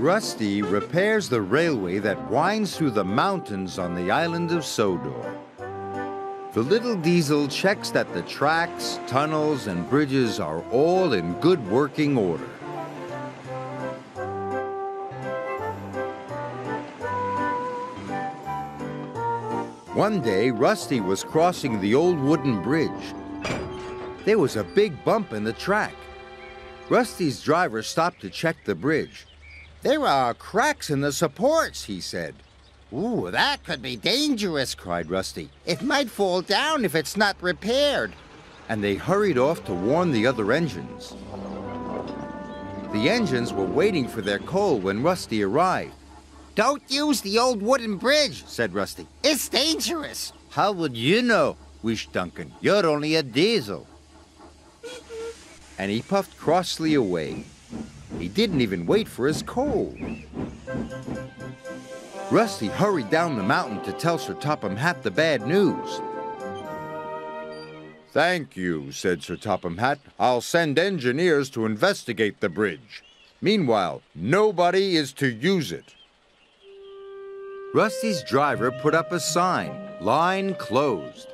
Rusty repairs the railway that winds through the mountains on the island of Sodor. The little diesel checks that the tracks, tunnels, and bridges are all in good working order. One day, Rusty was crossing the old wooden bridge. There was a big bump in the track. Rusty's driver stopped to check the bridge. "There are cracks in the supports," he said. "Ooh, that could be dangerous," cried Rusty. "It might fall down if it's not repaired." And they hurried off to warn the other engines. The engines were waiting for their coal when Rusty arrived. "Don't use the old wooden bridge," said Rusty. "It's dangerous." "How would you know?" wished Duncan. "You're only a diesel." And he puffed crossly away. He didn't even wait for his coal. Rusty hurried down the mountain to tell Sir Topham Hatt the bad news. "Thank you," said Sir Topham Hatt. "I'll send engineers to investigate the bridge. Meanwhile, nobody is to use it." Rusty's driver put up a sign, "Line closed."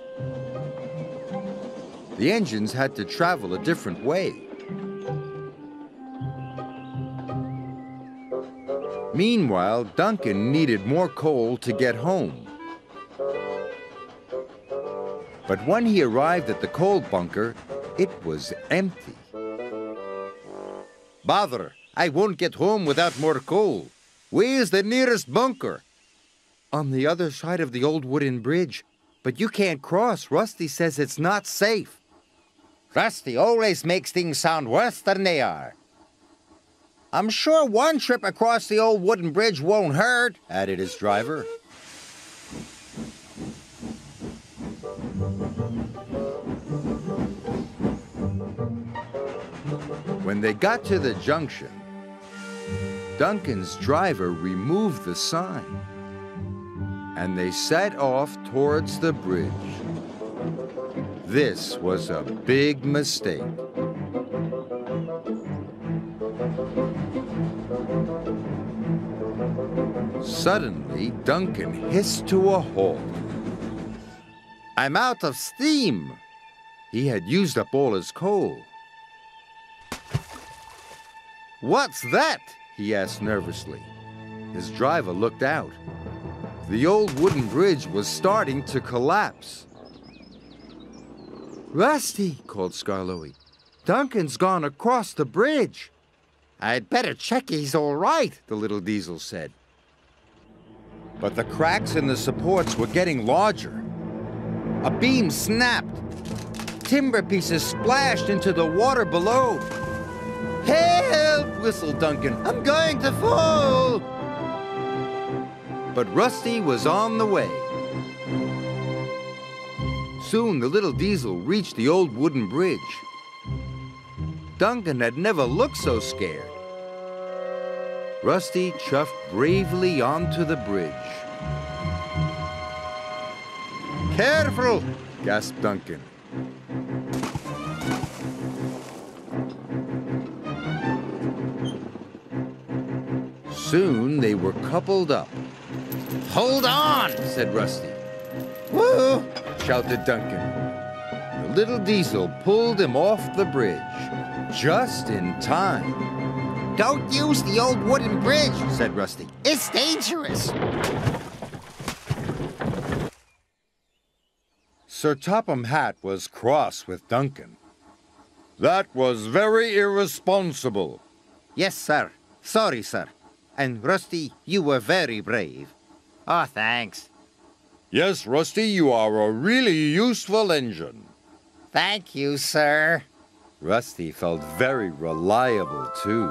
The engines had to travel a different way. Meanwhile, Duncan needed more coal to get home. But when he arrived at the coal bunker, it was empty. "Bother! I won't get home without more coal. Where's the nearest bunker?" "On the other side of the old wooden bridge. But you can't cross. Rusty says it's not safe." "Rusty always makes things sound worse than they are." "I'm sure one trip across the old wooden bridge won't hurt," added his driver. When they got to the junction, Duncan's driver removed the sign, and they set off towards the bridge. This was a big mistake. Suddenly, Duncan hissed to a halt. "I'm out of steam!" He had used up all his coal. "What's that?" he asked nervously. His driver looked out. The old wooden bridge was starting to collapse. "Rusty," called Skarloey. "Duncan's gone across the bridge." "I'd better check he's all right," the little diesel said. But the cracks in the supports were getting larger. A beam snapped. Timber pieces splashed into the water below. "Help!" whistled Duncan. "I'm going to fall!" But Rusty was on the way. Soon the little diesel reached the old wooden bridge. Duncan had never looked so scared. Rusty chuffed bravely onto the bridge. "Careful!" gasped Duncan. Soon they were coupled up. "Hold on!" said Rusty. "Woo!" shouted Duncan. The little diesel pulled him off the bridge, just in time. "Don't use the old wooden bridge," said Rusty. "It's dangerous." Sir Topham Hatt was cross with Duncan. "That was very irresponsible." "Yes, sir. Sorry, sir. And Rusty, you were very brave." "Oh, thanks." "Yes, Rusty, you are a really useful engine." "Thank you, sir." Rusty felt very reliable, too.